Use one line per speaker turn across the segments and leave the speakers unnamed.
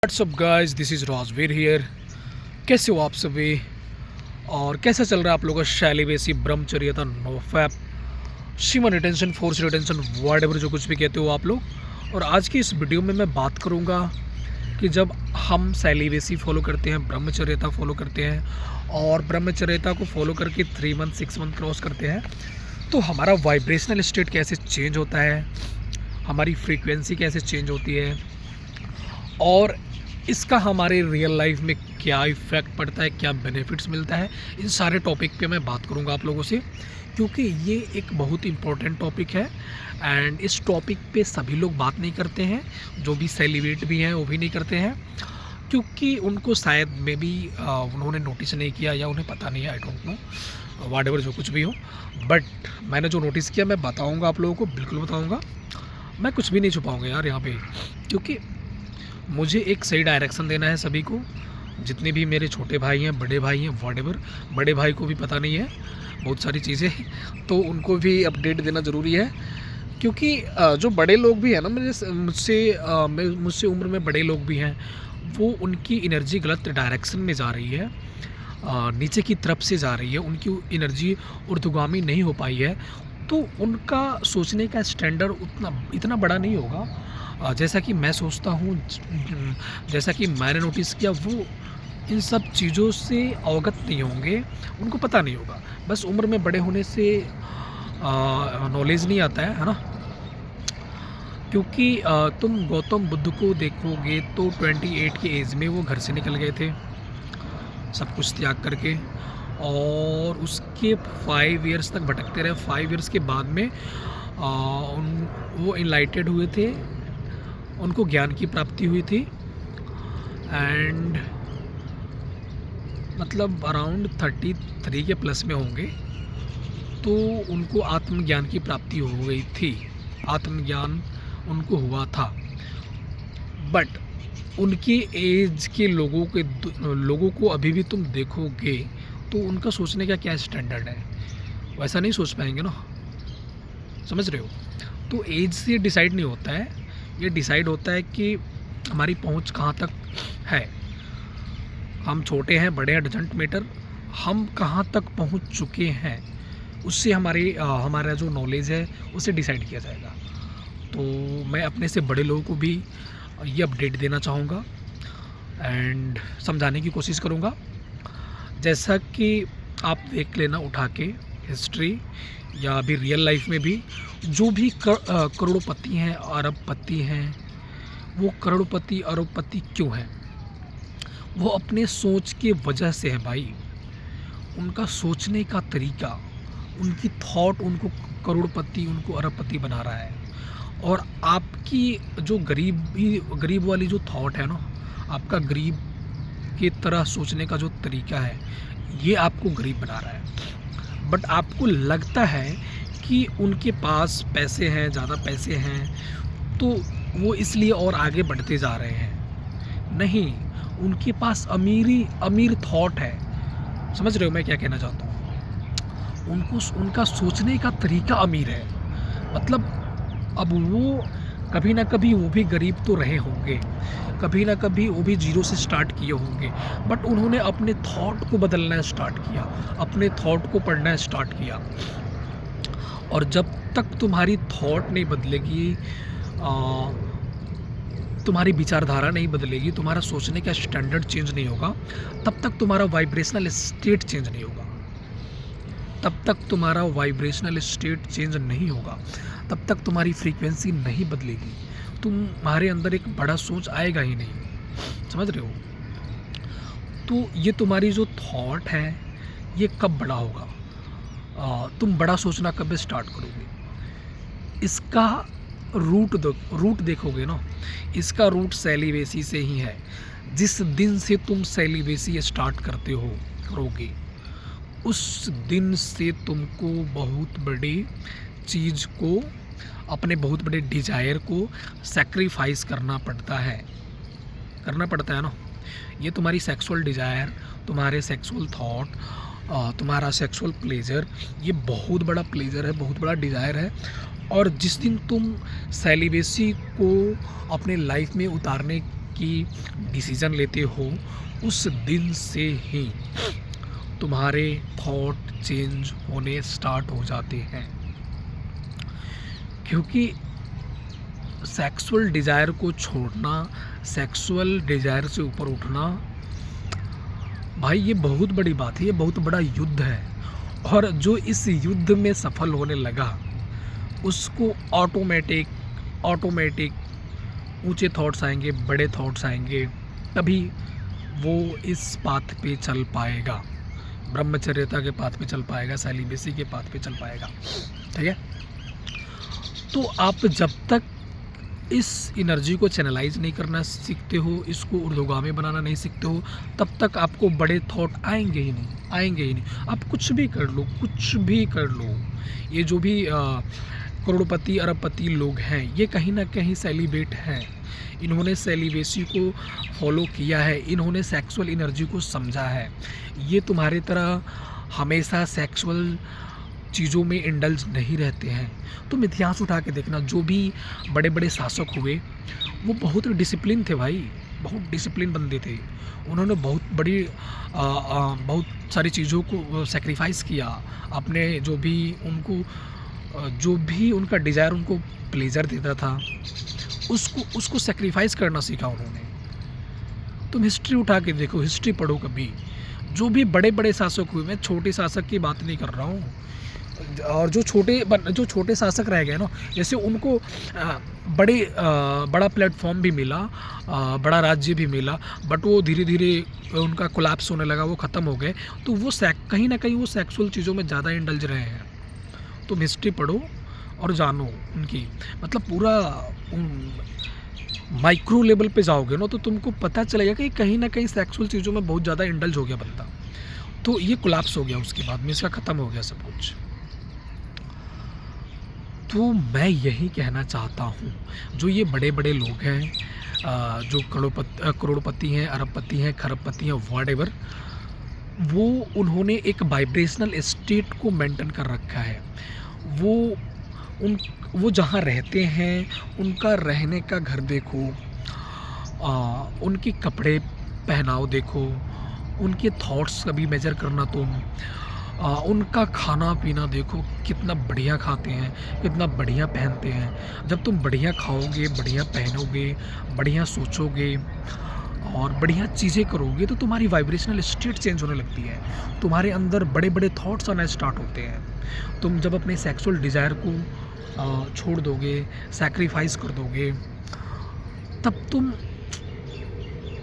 WhatsApp guys, this is Rajveer here. कैसे हो आप सभी और कैसा चल रहा है आप लोगों का शैलीवेसी ब्रह्मचर्यता NoFap semen retention force retention whatever जो कुछ भी कहते हो आप लोग। और आज की इस वीडियो में मैं बात करूंगा कि जब हम शैलीवेसी फॉलो करते हैं, ब्रह्मचर्यता फॉलो करते हैं और ब्रह्मचर्यता को फॉलो करके 3 मंथ 6 मंथ क्रॉस करते हैं तो हमारा वाइब्रेशनल स्टेट कैसे चेंज होता है, हमारी फ्रीक्वेंसी कैसे चेंज होती है और इसका हमारे रियल लाइफ में क्या इफ़ेक्ट पड़ता है, क्या बेनिफिट्स मिलता है। इन सारे टॉपिक पे मैं बात करूंगा आप लोगों से, क्योंकि ये एक बहुत इम्पोर्टेंट टॉपिक है एंड इस टॉपिक पे सभी लोग बात नहीं करते हैं। जो भी सेलिब्रेट भी हैं वो भी नहीं करते हैं, क्योंकि उनको शायद में भी उन्होंने नोटिस नहीं किया या उन्हें पता नहीं है। I don't know what ever जो कुछ भी हो, बट मैंने जो नोटिस किया मैं बताऊँगा आप लोगों को, बिल्कुल बताऊँगा। मैं कुछ भी नहीं छुपाऊँगा यार यहाँ पे, क्योंकि मुझे एक सही डायरेक्शन देना है सभी को। जितने भी मेरे छोटे भाई हैं, बड़े भाई हैं, व्हाटएवर, बड़े भाई को भी पता नहीं है बहुत सारी चीज़ें, तो उनको भी अपडेट देना ज़रूरी है। क्योंकि जो बड़े लोग भी हैं ना, मुझसे उम्र में बड़े लोग भी हैं, वो उनकी एनर्जी गलत डायरेक्शन में जा रही है, नीचे की तरफ से जा रही है, उनकी एनर्जी ऊर्ध्वगामी नहीं हो पाई है। तो उनका सोचने का स्टैंडर्ड इतना बड़ा नहीं होगा जैसा कि मैं सोचता हूँ। जैसा कि मैंने नोटिस किया, वो इन सब चीज़ों से अवगत नहीं होंगे, उनको पता नहीं होगा। बस उम्र में बड़े होने से नॉलेज नहीं आता है ना। क्योंकि तुम गौतम बुद्ध को देखोगे तो 28 की एज में वो घर से निकल गए थे, सब कुछ त्याग करके, और उसके 5 इयर्स तक भटकते रहे। 5 इयर्स के बाद में वो इनलाइटेड हुए थे, उनको ज्ञान की प्राप्ति हुई थी एंड मतलब अराउंड 33 के प्लस में होंगे, तो उनको आत्मज्ञान की प्राप्ति हो गई थी, आत्मज्ञान उनको हुआ था। बट उनकी एज के लोगों को अभी भी तुम देखोगे तो उनका सोचने का क्या स्टैंडर्ड है, वैसा नहीं सोच पाएंगे ना, समझ रहे हो। तो एज से डिसाइड नहीं होता है, ये डिसाइड होता है कि हमारी पहुंच कहाँ तक है। हम छोटे हैं, बड़े हैं, डजंट मैटर, हम कहाँ तक पहुंच चुके हैं उससे हमारा जो नॉलेज है उसे डिसाइड किया जाएगा। तो मैं अपने से बड़े लोगों को भी ये अपडेट देना चाहूँगा एंड समझाने की कोशिश करूँगा। जैसा कि आप देख लेना उठा के हिस्ट्री या अभी रियल लाइफ में भी, जो भी करोड़पति हैं, अरबपति हैं, वो करोड़पति अरबपति क्यों हैं? वो अपने सोच के वजह से है भाई। उनका सोचने का तरीका, उनकी थॉट उनको करोड़पति, उनको अरबपति बना रहा है। और आपकी जो गरीब वाली जो थॉट है ना, आपका गरीब की तरह सोचने का जो तरीका है, ये आपको गरीब बना रहा है। बट आपको लगता है कि उनके पास पैसे हैं, ज़्यादा पैसे हैं, तो वो इसलिए और आगे बढ़ते जा रहे हैं। नहीं, उनके पास अमीर थॉट है। समझ रहे हो मैं क्या कहना चाहता हूँ? उनका सोचने का तरीका अमीर है। मतलब अब वो कभी ना कभी वो भी गरीब तो रहे होंगे, कभी ना कभी वो भी जीरो से स्टार्ट किए होंगे, बट उन्होंने अपने थॉट को बदलना स्टार्ट किया, अपने थॉट को पढ़ना स्टार्ट किया। और जब तक तुम्हारी थॉट नहीं बदलेगी, तुम्हारी विचारधारा नहीं बदलेगी, तुम्हारा सोचने का स्टैंडर्ड चेंज नहीं होगा, तब तक तुम्हारा वाइब्रेशनल स्टेट चेंज नहीं होगा। तब तक तुम्हारा वाइब्रेशनल स्टेट चेंज नहीं होगा, तब तक तुम्हारी फ्रीक्वेंसी नहीं बदलेगी, तुम्हारे अंदर एक बड़ा सोच आएगा ही नहीं। समझ रहे हो? तो ये तुम्हारी जो थॉट है, ये कब बड़ा होगा? तुम बड़ा सोचना कब स्टार्ट करोगे? इसका रूट देखोगे ना, इसका रूट सेलिब्रेसी से ही है। जिस दिन से तुम सेलिब्रेसी स्टार्ट करोगे, उस दिन से तुमको बहुत बड़ी चीज़ को, अपने बहुत बड़े डिज़ायर को सैक्रिफाइस करना पड़ता है ना। ये तुम्हारी सेक्सुअल डिज़ायर, तुम्हारे सेक्सुअल थॉट, तुम्हारा सेक्सुअल प्लेजर, ये बहुत बड़ा प्लेजर है, बहुत बड़ा डिज़ायर है। और जिस दिन तुम सेलिब्रेसी को अपने लाइफ में उतारने की डिसीज़न लेते हो, उस दिन से ही तुम्हारे थॉट चेंज होने स्टार्ट हो जाते हैं। क्योंकि सेक्सुअल डिज़ायर को छोड़ना, सेक्सुअल डिज़ायर से ऊपर उठना, भाई ये बहुत बड़ी बात है, ये बहुत बड़ा युद्ध है। और जो इस युद्ध में सफल होने लगा उसको ऑटोमेटिक ऊंचे थॉट्स आएंगे, बड़े थॉट्स आएंगे, तभी वो इस पाथ पे चल पाएगा, ब्रह्मचर्यता के पाथ पे चल पाएगा, सेलिबेसी के पाथ पे चल पाएगा। ठीक है, तो आप जब तक इस एनर्जी को चैनलाइज नहीं करना सीखते हो, इसको ऊर्ध्वगामी बनाना नहीं सीखते हो, तब तक आपको बड़े थॉट आएंगे ही नहीं। आप कुछ भी कर लो, ये जो भी करोड़पति अरबपति लोग हैं, ये कहीं ना कहीं सेलिब्रेट हैं। इन्होंने सेलिबेसी को फॉलो किया है, इन्होंने सेक्सुअल एनर्जी को समझा है। ये तुम्हारी तरह हमेशा सेक्सुअल चीज़ों में इंडल्ज नहीं रहते हैं। तुम इतिहास उठा के देखना, जो भी बड़े बड़े शासक हुए वो बहुत डिसिप्लिन थे भाई, बहुत डिसिप्लिन बंदे थे। उन्होंने बहुत सारी चीज़ों को सेक्रीफाइस किया, अपने जो भी उनका डिज़ायर उनको प्लेजर देता था उसको सेक्रीफाइस करना सीखा उन्होंने। तुम हिस्ट्री उठा के देखो, हिस्ट्री पढ़ो कभी, जो भी बड़े बड़े शासक हुए, मैं छोटे शासक की बात नहीं कर रहा हूँ, और जो छोटे शासक रह गए ना, जैसे उनको बड़ा प्लेटफॉर्म भी मिला, बड़ा राज्य भी मिला, बट वो धीरे धीरे उनका कोलैप्स होने लगा, वो ख़त्म हो गए। तो वो कहीं ना कहीं वो सेक्सुअल चीज़ों में ज़्यादा इंडल्ज रहे हैं। तुम हिस्ट्री पढ़ो और जानो उनकी, मतलब पूरा माइक्रो लेवल पे जाओगे ना, तो तुमको पता चलेगा कि कहीं ना कहीं सेक्सुअल चीज़ों में बहुत ज़्यादा इंडल्ज हो गया बंदा। तो ये कोलैप्स हो गया, उसके बाद में इसका ख़त्म हो गया सब कुछ। तो मैं यही कहना चाहता हूँ, जो ये बड़े बड़े लोग हैं, जो करोड़पति हैं, अरबपति हैं, खरबपति हैं, व्हाटएवर, उन्होंने एक वाइब्रेशनल स्टेट को मेंटेन कर रखा है। वो जहाँ रहते हैं, उनका रहने का घर देखो, उनके कपड़े पहनाव देखो, उनके थॉट्स कभी मेजर करना तुम, उनका खाना पीना देखो, कितना बढ़िया खाते हैं, कितना बढ़िया पहनते हैं। जब तुम बढ़िया खाओगे, बढ़िया पहनोगे, बढ़िया सोचोगे और बढ़िया चीज़ें करोगे, तो तुम्हारी वाइब्रेशनल स्टेट चेंज होने लगती है, तुम्हारे अंदर बड़े बड़े थॉट्स आना स्टार्ट होते हैं। तुम जब अपने सेक्सुअल डिज़ायर को छोड़ दोगे, सैक्रिफाइस कर दोगे, तब तुम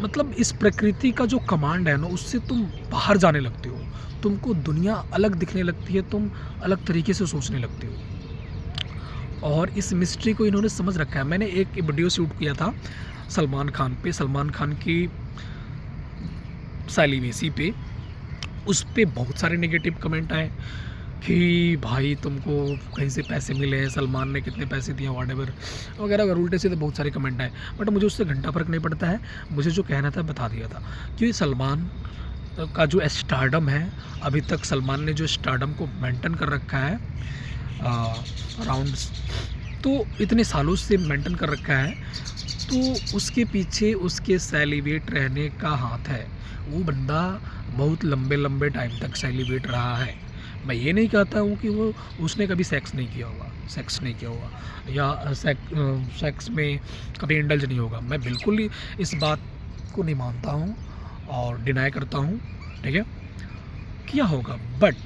मतलब इस प्रकृति का जो कमांड है ना, उससे तुम बाहर जाने लगते हो, तुमको दुनिया अलग दिखने लगती है, तुम अलग तरीके से सोचने लगते हो। और इस मिस्ट्री को इन्होंने समझ रखा है। मैंने एक वीडियो शूट किया था सलमान खान की सेलिबेसी पे, उस पे बहुत सारे नेगेटिव कमेंट आए कि भाई तुमको कहीं से पैसे मिले हैं, सलमान ने कितने पैसे दिए, व्हाटएवर वगैरह वगैरह, उल्टे सीधे बहुत सारे कमेंट आए। बट मुझे उससे घंटा फर्क नहीं पड़ता है, मुझे जो कहना था बता दिया था। क्योंकि सलमान का जो स्टारडम है, अभी तक सलमान ने जो स्टारडम को मेंटेन कर रखा है अराउंड, तो इतने सालों से मेंटेन कर रखा है, तो उसके पीछे उसके सेलिब्रेट रहने का हाथ है। वो बंदा बहुत लंबे टाइम तक सेलिब्रेट रहा है। मैं ये नहीं कहता हूँ कि उसने कभी सेक्स नहीं किया होगा या सेक्स में कभी इंडल्ज नहीं होगा। मैं बिल्कुल ही इस बात को नहीं मानता हूँ और डिनाई करता हूँ, ठीक है, किया होगा, बट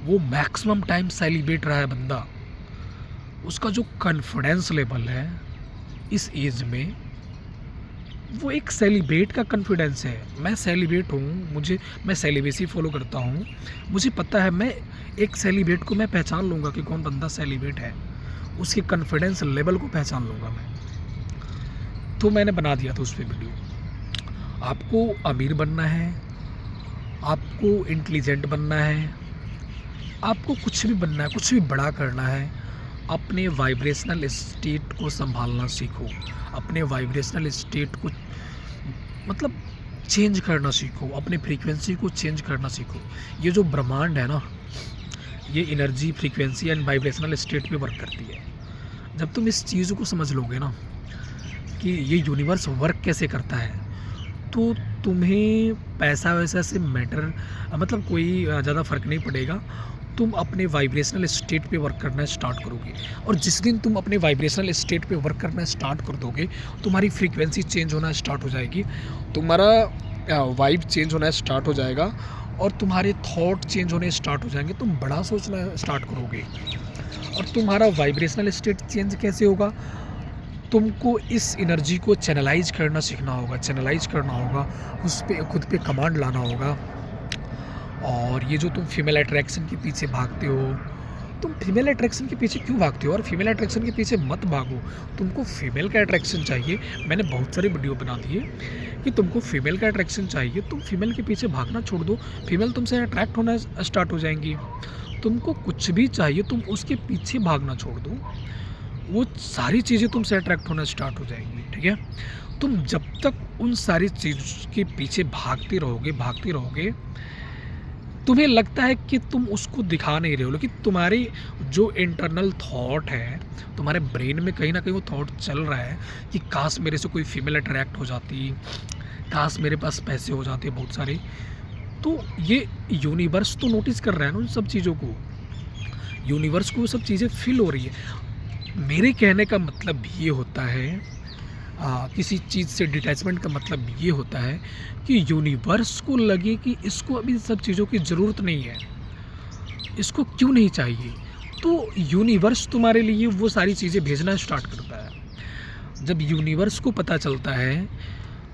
वो मैक्सिमम टाइम सेलिब्रेट रहा है बंदा। उसका जो कॉन्फिडेंस लेवल है इस एज में, वो एक सेलिब्रेट का कॉन्फिडेंस है। मैं सेलिब्रेट हूँ, मैं सेलिब्रेसी फॉलो करता हूँ, मुझे पता है मैं एक सेलिब्रेट को मैं पहचान लूँगा कि कौन बंदा सेलिब्रेट है, उसके कॉन्फिडेंस लेवल को पहचान लूँगा मैं। तो मैंने बना दिया था उस पर वीडियो। आपको अमीर बनना है, आपको इंटेलिजेंट बनना है, आपको कुछ भी बनना है, कुछ भी बड़ा करना है, अपने वाइब्रेशनल स्टेट को संभालना सीखो, अपने वाइब्रेशनल स्टेट को मतलब चेंज करना सीखो, अपने फ्रीक्वेंसी को चेंज करना सीखो। ये जो ब्रह्मांड है ना, ये energy, frequency and vibrational state पे वर्क करती है। जब तुम इस चीज़ को समझ लोगे ना कि ये यूनिवर्स वर्क कैसे करता है। तो तुम्हें पैसा वैसा से मैटर मतलब कोई ज़्यादा फ़र्क नहीं पड़ेगा। तुम अपने वाइब्रेशनल स्टेट पे वर्क करना स्टार्ट करोगे, और जिस दिन तुम अपने वाइब्रेशनल स्टेट पे वर्क करना स्टार्ट कर दोगे, तुम्हारी फ्रीक्वेंसी चेंज होना स्टार्ट हो जाएगी, तुम्हारा वाइब चेंज होना स्टार्ट हो जाएगा, और तुम्हारे थॉट चेंज होने स्टार्ट हो जाएंगे। तुम बड़ा सोचना स्टार्ट करोगे, और तुम्हारा वाइब्रेशनल स्टेट चेंज कैसे होगा? तुमको इस एनर्जी को चैनलाइज करना सीखना होगा, चैनलाइज करना होगा, उस पे खुद पे कमांड लाना होगा। और ये जो तुम फीमेल अट्रैक्शन के पीछे भागते हो, तुम फीमेल अट्रैक्शन के पीछे क्यों भागते हो? और फीमेल अट्रैक्शन के पीछे मत भागो। तुमको फीमेल का अट्रैक्शन चाहिए। मैंने बहुत सारे वीडियो बना दिए कि तुमको फीमेल का अट्रैक्शन चाहिए, तुम फीमेल के पीछे भागना छोड़ दो, फीमेल तुमसे अट्रैक्ट होना स्टार्ट हो जाएंगी। तुमको कुछ भी चाहिए, तुम उसके पीछे भागना छोड़ दो, वो सारी चीज़ें तुमसे अट्रैक्ट होना स्टार्ट हो जाएंगी। ठीक है, तुम जब तक उन सारी चीज़ के पीछे भागते रहोगे, तुम्हें लगता है कि तुम उसको दिखा नहीं रहे हो, लेकिन तुम्हारी जो इंटरनल थॉट है, तुम्हारे ब्रेन में कहीं ना कहीं वो थॉट चल रहा है कि काश मेरे से कोई फीमेल अट्रैक्ट हो जाती, काश मेरे पास पैसे हो जाते बहुत सारे। तो ये यूनिवर्स तो नोटिस कर रहा है ना उन सब चीज़ों को, यूनिवर्स को वो सब चीज़ें फील हो रही है। मेरे कहने का मतलब ये होता है, किसी चीज़ से डिटैचमेंट का मतलब ये होता है कि यूनिवर्स को लगे कि इसको अभी सब चीज़ों की ज़रूरत नहीं है, इसको क्यों नहीं चाहिए, तो यूनिवर्स तुम्हारे लिए वो सारी चीज़ें भेजना स्टार्ट करता है। जब यूनिवर्स को पता चलता है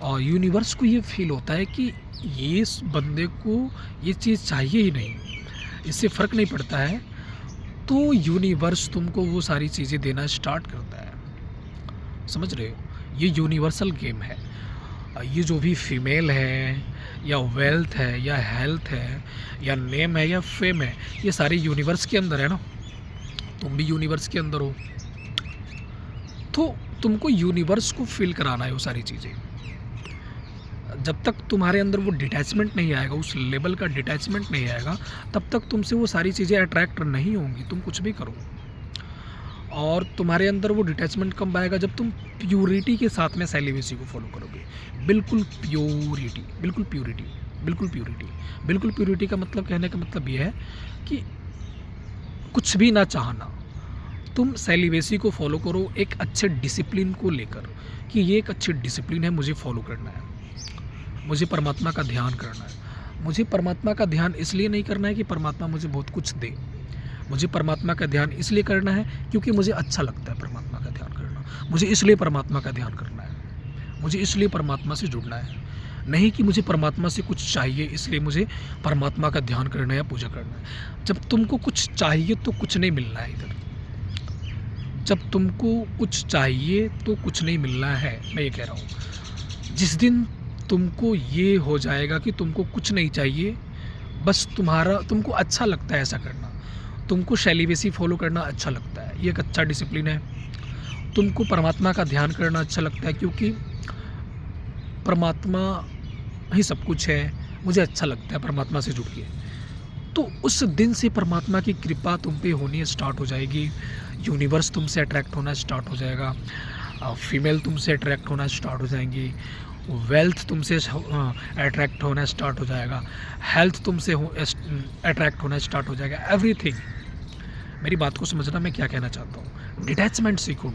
और यूनिवर्स को ये फील होता है कि ये इस बंदे को ये चीज़ चाहिए ही नहीं, इससे फ़र्क नहीं पड़ता है, तो यूनिवर्स तुमको वो सारी चीज़ें देना स्टार्ट करता है। समझ रहे हो? ये यूनिवर्सल गेम है। ये जो भी फीमेल है, या वेल्थ है, या हेल्थ है, या नेम है, या फेम है, ये सारे यूनिवर्स के अंदर है ना। तुम भी यूनिवर्स के अंदर हो, तो तुमको यूनिवर्स को फील कराना है वो सारी चीज़ें। जब तक तुम्हारे अंदर वो डिटैचमेंट नहीं आएगा, उस लेवल का डिटैचमेंट नहीं आएगा, तब तक तुमसे वो सारी चीज़ें अट्रैक्ट नहीं होंगी, तुम कुछ भी करो। और तुम्हारे अंदर वो डिटैचमेंट कब आएगा? जब तुम प्योरिटी के साथ में सेलिबेसी को फॉलो करोगे। बिल्कुल प्योरिटी, बिल्कुल प्योरिटी, बिल्कुल प्योरिटी। बिल्कुल प्योरिटी का मतलब, कहने का मतलब ये है कि कुछ भी ना चाहना, तुम सेलिबेसी को फॉलो करो एक अच्छे डिसिप्लिन को लेकर, कि ये एक अच्छी डिसिप्लिन है, मुझे फॉलो करना है, मुझे परमात्मा का ध्यान करना है। मुझे परमात्मा का ध्यान इसलिए नहीं करना है कि परमात्मा मुझे बहुत कुछ दे, मुझे परमात्मा का ध्यान इसलिए करना है क्योंकि मुझे अच्छा लगता है परमात्मा का ध्यान करना। मुझे इसलिए परमात्मा का ध्यान करना है, मुझे इसलिए परमात्मा से जुड़ना है, नहीं कि मुझे परमात्मा से कुछ चाहिए इसलिए मुझे परमात्मा का ध्यान करना है या पूजा करना है। जब तुमको कुछ चाहिए तो कुछ नहीं मिलना है इधर, जब तुमको कुछ चाहिए तो कुछ नहीं मिलना है, मैं ये कह रहा हूँ। जिस दिन तुमको ये हो जाएगा कि तुमको कुछ नहीं चाहिए, बस तुमको अच्छा लगता है ऐसा करना, तुमको सेलिबेसी फॉलो करना अच्छा लगता है, ये एक अच्छा डिसिप्लिन है। तुमको परमात्मा का ध्यान करना अच्छा लगता है क्योंकि परमात्मा ही सब कुछ है, मुझे अच्छा लगता है परमात्मा से जुड़ के। तो उस दिन से परमात्मा की कृपा तुम पे होनी स्टार्ट हो जाएगी, यूनिवर्स तुमसे अट्रैक्ट होना स्टार्ट हो जाएगा, फीमेल तुमसे अट्रैक्ट होना स्टार्ट हो जाएंगी, वेल्थ तुमसे अट्रैक्ट होना स्टार्ट हो जाएगा, हेल्थ तुमसे अट्रैक्ट होना स्टार्ट हो जाएगा, एवरीथिंग। मेरी बात को समझना, मैं क्या कहना चाहता हूँ। डिटैचमेंट सीखो,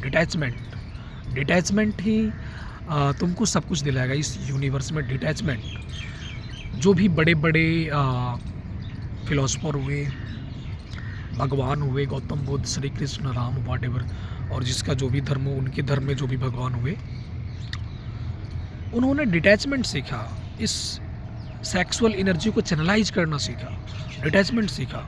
डिटैचमेंट ही तुमको सब कुछ दिलाएगा इस यूनिवर्स में। डिटैचमेंट, जो भी बड़े बड़े फिलोसफर हुए, भगवान हुए, गौतम बुद्ध, श्री कृष्ण, राम, व्हाटएवर, और जिसका जो भी धर्म हो, उनके धर्म में जो भी भगवान हुए, उन्होंने डिटैचमेंट सीखा, इस सेक्सुअल एनर्जी को चैनलाइज करना सीखा, डिटैचमेंट सीखा।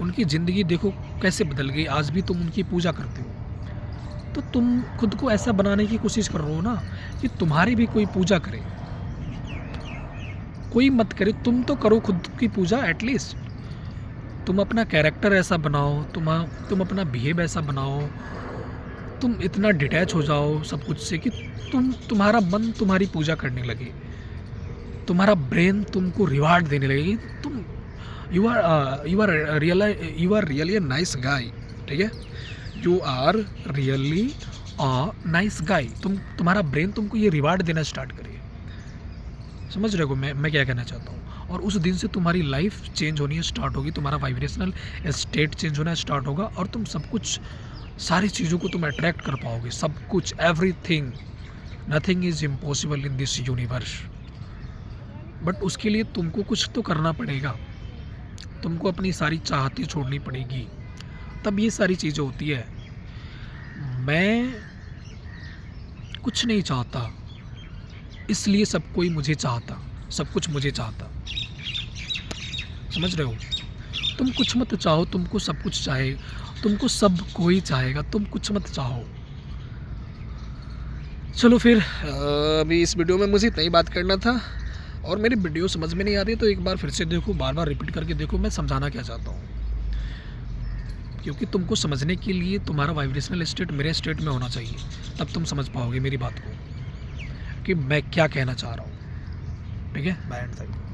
उनकी ज़िंदगी देखो कैसे बदल गई, आज भी तुम उनकी पूजा करते हो। तो तुम खुद को ऐसा बनाने की कोशिश कर रहे हो ना कि तुम्हारी भी कोई पूजा करे, कोई मत करे, तुम तो करो खुद की पूजा एटलीस्ट। तुम अपना कैरेक्टर ऐसा बनाओ, तुम अपना बिहेव ऐसा बनाओ, तुम इतना डिटैच हो जाओ सब कुछ से कि तुम्हारा मन तुम्हारी पूजा करने लगे, तुम्हारा ब्रेन तुमको रिवार्ड देने लगेगी। तुम you are really a nice guy, ठीक है, you are really nice guy, तुम्हारा ब्रेन तुमको ये रिवार्ड देना स्टार्ट करे। समझ रहे हो मैं क्या कहना चाहता हूँ। और उस दिन से तुम्हारी लाइफ चेंज होनी स्टार्ट होगी, तुम्हारा वाइब्रेशनल स्टेट चेंज होना स्टार्ट होगा और तुम सब कुछ, सारी चीज़ों को तुम अट्रैक्ट कर पाओगे, सब कुछ, everything. Nothing is impossible in this universe. But उसके लिए तुमको कुछ तो करना पड़ेगा, तुमको अपनी सारी चाहती छोड़नी पड़ेगी, तब ये सारी चीज़ें होती है। मैं कुछ नहीं चाहता, इसलिए सब कोई मुझे चाहता, सब कुछ मुझे चाहता। समझ रहे हो? तुम कुछ मत चाहो, तुमको सब कुछ चाहे, तुमको सब कोई चाहेगा, तुम कुछ मत चाहो। चलो फिर, अभी इस वीडियो में मुझे इतना ही बात करना था। और मेरी वीडियो समझ में नहीं आ रही तो एक बार फिर से देखो, बार बार रिपीट करके देखो मैं समझाना क्या चाहता हूँ। क्योंकि तुमको समझने के लिए तुम्हारा वाइब्रेशनल स्टेट मेरे स्टेट में होना चाहिए, तब तुम समझ पाओगे मेरी बात को कि मैं क्या कहना चाह रहा हूँ। ठीक है, बाय एंड थैंक यू।